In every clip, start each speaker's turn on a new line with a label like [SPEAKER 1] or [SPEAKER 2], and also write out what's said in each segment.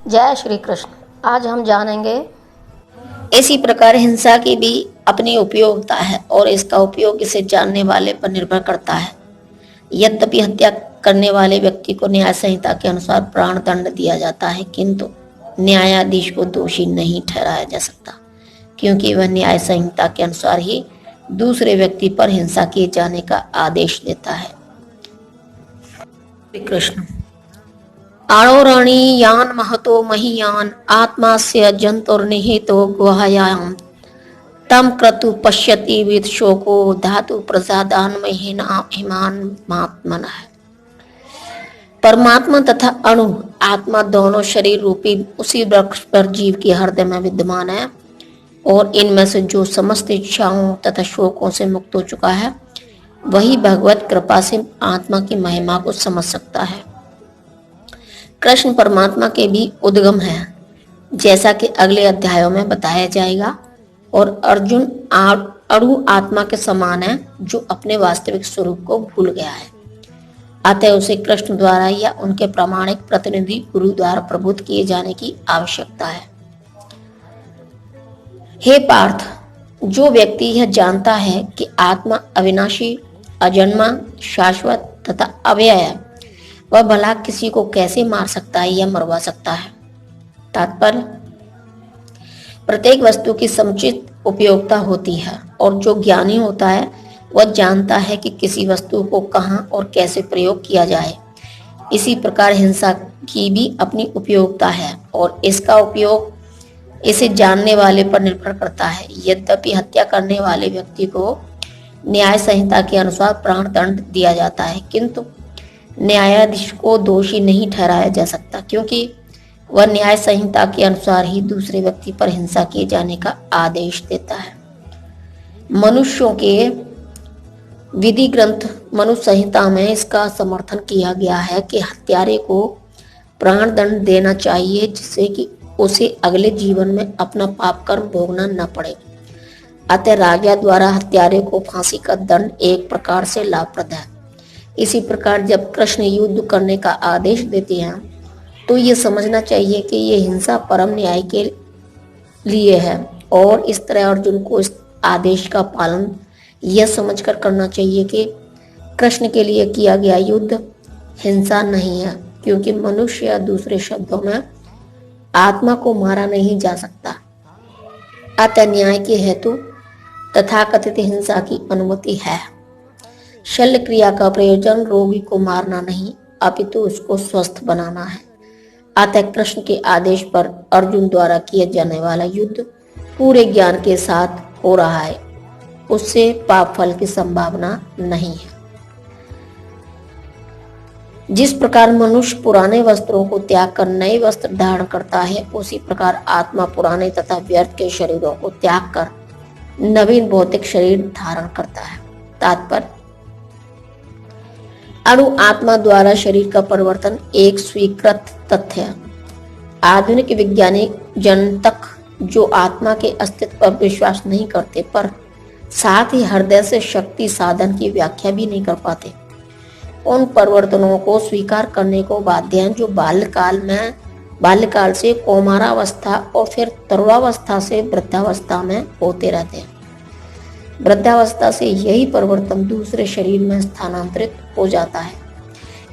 [SPEAKER 1] जय श्री कृष्ण। आज हम जानेंगे इसी प्रकार हिंसा की भी अपनी उपयोगिता है और इसका उपयोग इसे जानने वाले पर निर्भर करता है। यद्यपि हत्या करने वाले व्यक्ति को न्याय संहिता के अनुसार प्राण दंड दिया जाता है, किंतु न्यायाधीश को दोषी नहीं ठहराया जा सकता, क्योंकि वह न्याय संहिता के अनुसार ही दूसरे व्यक्ति पर हिंसा किए जाने का आदेश देता है। श्री कृष्ण। आणोरणीयान महतो महीयान आत्मास्य जंतुर्निहितो गुहायाम तम क्रतु पश्यति विद शोको धातु प्रसादान हिमान महात्मन है। परमात्मा तथा अणु आत्मा दोनों शरीर रूपी उसी वृक्ष पर जीव के हृदय में विद्यमान है और इनमें से जो समस्त इच्छाओं तथा शोकों से मुक्त हो चुका है वही भगवत कृपा से आत्मा की महिमा को समझ सकता है। कृष्ण परमात्मा के भी उद्गम है, जैसा कि अगले अध्यायों में बताया जाएगा, और अर्जुन अणु आत्मा के समान है जो अपने वास्तविक स्वरूप को भूल गया है। अतः उसे कृष्ण द्वारा या उनके प्रामाणिक प्रतिनिधि गुरु द्वारा प्रबुद्ध किए जाने की आवश्यकता है। हे पार्थ, जो व्यक्ति यह जानता है कि आत्मा अविनाशी, अजन्मा, शाश्वत तथा अव्यय है, वह भला किसी को कैसे मार सकता है या मरवा सकता है। तात्पर्य, प्रत्येक वस्तु की समुचित उपयोगिता होती है और जो ज्ञानी होता है वह जानता है कि किसी वस्तु को कहाँ और कैसे प्रयोग किया जाए। इसी प्रकार हिंसा की भी अपनी उपयोगिता है और इसका उपयोग इसे जानने वाले पर निर्भर करता है। यद्यपि हत्या करने वाले व्यक्ति को न्याय संहिता के अनुसार प्राण दंड दिया जाता है, किंतु न्यायाधीश को दोषी नहीं ठहराया जा सकता, क्योंकि वह न्याय संहिता के अनुसार ही दूसरे व्यक्ति पर हिंसा किए जाने का आदेश देता है। मनुष्यों के विधि ग्रंथ मनुष्य संहिता में इसका समर्थन किया गया है कि हत्यारे को प्राण दंड देना चाहिए, जिससे कि उसे अगले जीवन में अपना पाप कर्म भोगना न पड़े। अतः राजा द्वारा हत्यारे को फांसी का दंड एक प्रकार से लाभप्रद है। इसी प्रकार जब कृष्ण युद्ध करने का आदेश देते हैं तो ये समझना चाहिए कि ये हिंसा परम न्याय के लिए है, और इस तरह अर्जुन को इस आदेश का पालन यह समझकर करना चाहिए कि कृष्ण के लिए किया गया युद्ध हिंसा नहीं है, क्योंकि मनुष्य या दूसरे शब्दों में आत्मा को मारा नहीं जा सकता। अतः न्याय के हेतु तथाकथित हिंसा की अनुमति है। शल्य क्रिया का प्रयोजन रोगी को मारना नहीं, अपितु उसको स्वस्थ बनाना है। अतः कृष्ण के आदेश पर अर्जुन द्वारा किया जाने वाला युद्ध पूरे ज्ञान के साथ हो रहा है, उससे पाप फल की संभावना नहीं है। जिस प्रकार मनुष्य पुराने वस्त्रों को त्याग कर नए वस्त्र धारण करता है, उसी प्रकार आत्मा पुराने तथा व्यर्थ के शरीरों को त्याग कर नवीन भौतिक शरीर धारण करता है। तात्पर्य, अणु आत्मा द्वारा शरीर का परिवर्तन एक स्वीकृत तथ्य है। आधुनिक वैज्ञानिक जन तक जो आत्मा के अस्तित्व पर विश्वास नहीं करते, पर साथ ही हृदय से शक्ति साधन की व्याख्या भी नहीं कर पाते, उन परिवर्तनों को स्वीकार करने को बाध्य हैं जो बाल्यकाल से कौमारावस्था और फिर तरुणावस्था से वृद्धावस्था में होते रहते हैं। वृद्धावस्था से यही परिवर्तन दूसरे शरीर में स्थानांतरित हो जाता है।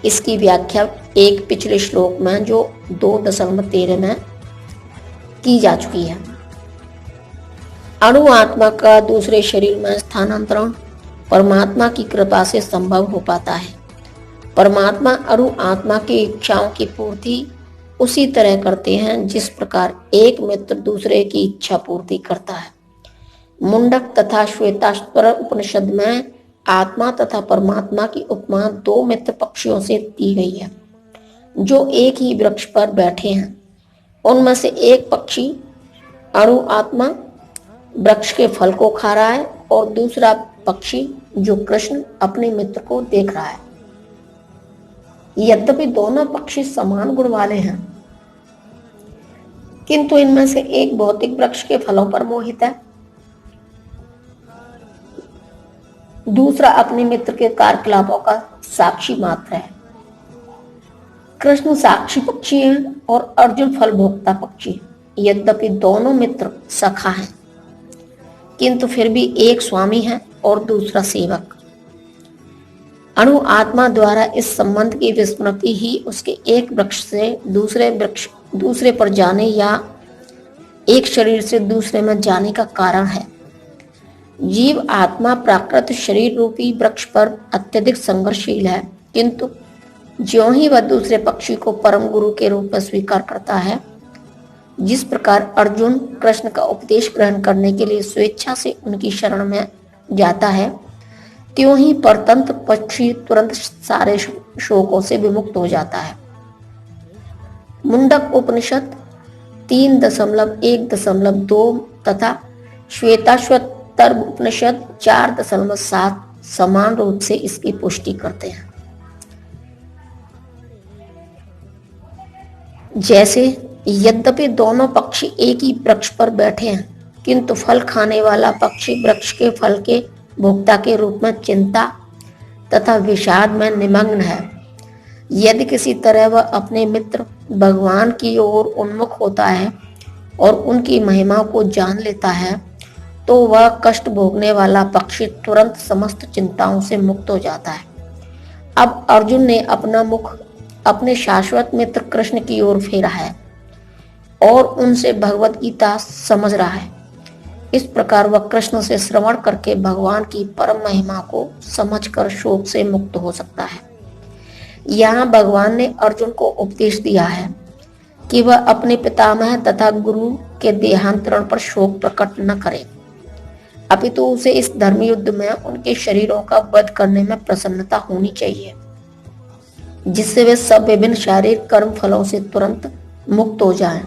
[SPEAKER 1] इसकी व्याख्या एक पिछले श्लोक में जो 2.13 में की जा चुकी है। अणु आत्मा का दूसरे शरीर में स्थानांतरण परमात्मा की कृपा से संभव हो पाता है। परमात्मा अणु आत्मा की इच्छाओं की पूर्ति उसी तरह करते हैं जिस प्रकार एक मित्र दूसरे की इच्छा पूर्ति करता है। मुंडक तथा श्वेताश्वर उपनिषद में आत्मा तथा परमात्मा की उपमा दो मित्र पक्षियों से दी गई है जो एक ही वृक्ष पर बैठे हैं। उनमें से एक पक्षी अणु आत्मा वृक्ष के फल को खा रहा है और दूसरा पक्षी जो कृष्ण अपने मित्र को देख रहा है। यद्यपि दोनों पक्षी समान गुण वाले हैं, किंतु इनमें से एक भौतिक वृक्ष के फलों पर मोहित है, दूसरा अपने मित्र के कार्यकलापों का साक्षी मात्र है। कृष्ण साक्षी पक्षी है और अर्जुन फल भोक्ता पक्षी है। यद्यपि दोनों मित्र सखा हैं, किंतु फिर भी एक स्वामी है और दूसरा सेवक। अणु आत्मा द्वारा इस संबंध की विस्मृति ही उसके एक वृक्ष से दूसरे पर जाने या एक शरीर से दूसरे में जाने का कारण है। जीव आत्मा प्राकृत शरीर रूपी वृक्ष पर अत्यधिक संघर्षशील है, किंतु ज्यों ही वह दूसरे पक्षी को परम गुरु के रूप में स्वीकार करता है, जिस प्रकार अर्जुन कृष्ण का उपदेश ग्रहण करने के लिए स्वेच्छा से उनकी शरण में जाता है, त्यों ही परतंत्र पक्षी तुरंत सारे शोकों से विमुक्त हो जाता है। मुंडक उपनिषद 3.1.2 तथा श्वेताश्वतर उपनिषद 4.7 समान रूप से इसकी पुष्टि करते हैं। जैसे यद्यपि दोनों पक्षी एक ही वृक्ष पर बैठे हैं, किंतु फल खाने वाला पक्षी वृक्ष के फल के भोक्ता के रूप में चिंता तथा विषाद में निमग्न है। यदि किसी तरह वह अपने मित्र भगवान की ओर उन्मुख होता है और उनकी महिमा को जान लेता है, तो वह कष्ट भोगने वाला पक्षी तुरंत समस्त चिंताओं से मुक्त हो जाता है। अब अर्जुन ने अपना मुख अपने शाश्वत मित्र कृष्ण की ओर फेरा है और उनसे भगवत गीता समझ रहा है। इस प्रकार वह कृष्ण से श्रवण करके भगवान की परम महिमा को समझकर शोक से मुक्त हो सकता है। यहाँ भगवान ने अर्जुन को उपदेश दिया है कि वह अपने पितामह तथा गुरु के देहांतरण पर शोक प्रकट न करे, अपितु उसे इस धर्म युद्ध में उनके शरीरों का वध करने में प्रसन्नता होनी चाहिए, जिससे वे सब विभिन्न शारीरिक कर्म फलों से तुरंत मुक्त हो जाएं।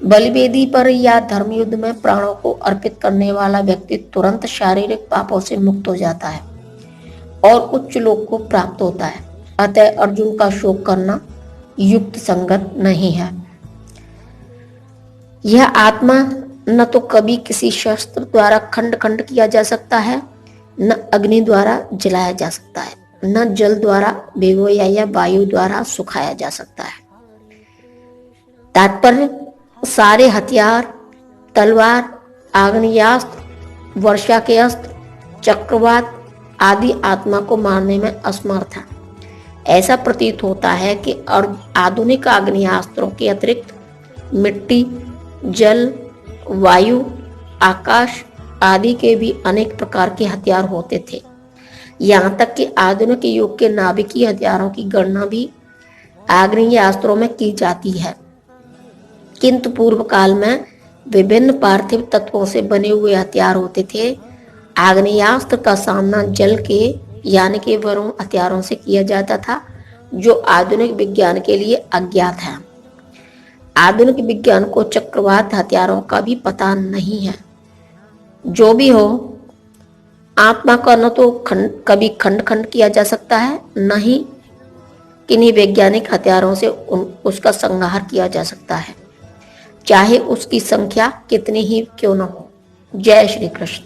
[SPEAKER 1] बलिवेदी पर या धर्म युद्ध में प्राणों को अर्पित करने वाला व्यक्ति तुरंत शारीरिक पापों से मुक्त हो जाता है और उच्च लोक को प्राप्त होता है। अतः अर्जुन का शोक करना युक्त संगत नहीं है। यह आत्मा न तो कभी किसी शस्त्र द्वारा खंड खंड किया जा सकता है, न अग्नि द्वारा जलाया जा सकता है, न जल द्वारा भिगोया या वायु द्वारा सुखाया जा सकता है। तात्पर्य, सारे हथियार, तलवार, आग्नेयास्त्र, वर्षा के अस्त्र, चक्रवात आदि आत्मा को मारने में असमर्थ है। ऐसा प्रतीत होता है कि आधुनिक आग्नेयास्त्रों के अतिरिक्त मिट्टी, जल, वायु, आकाश आदि के भी अनेक प्रकार के हथियार होते थे। यहाँ तक कि आधुनिक युग के नाभिकीय हथियारों की गणना भी आग्नेयास्त्रों में की जाती है, किंतु पूर्व काल में विभिन्न पार्थिव तत्वों से बने हुए हथियार होते थे। आग्नेयास्त्र का सामना जल के यानी कि वरुण हथियारों से किया जाता था, जो आधुनिक विज्ञान के लिए अज्ञात है। आधुनिक विज्ञान को चक्रवात हथियारों का भी पता नहीं है। जो भी हो, आत्मा का न तो कभी खंड खंड किया जा सकता है, न ही किन्हीं वैज्ञानिक हथियारों से उसका संहार किया जा सकता है, चाहे उसकी संख्या कितनी ही क्यों न हो। जय श्री कृष्ण।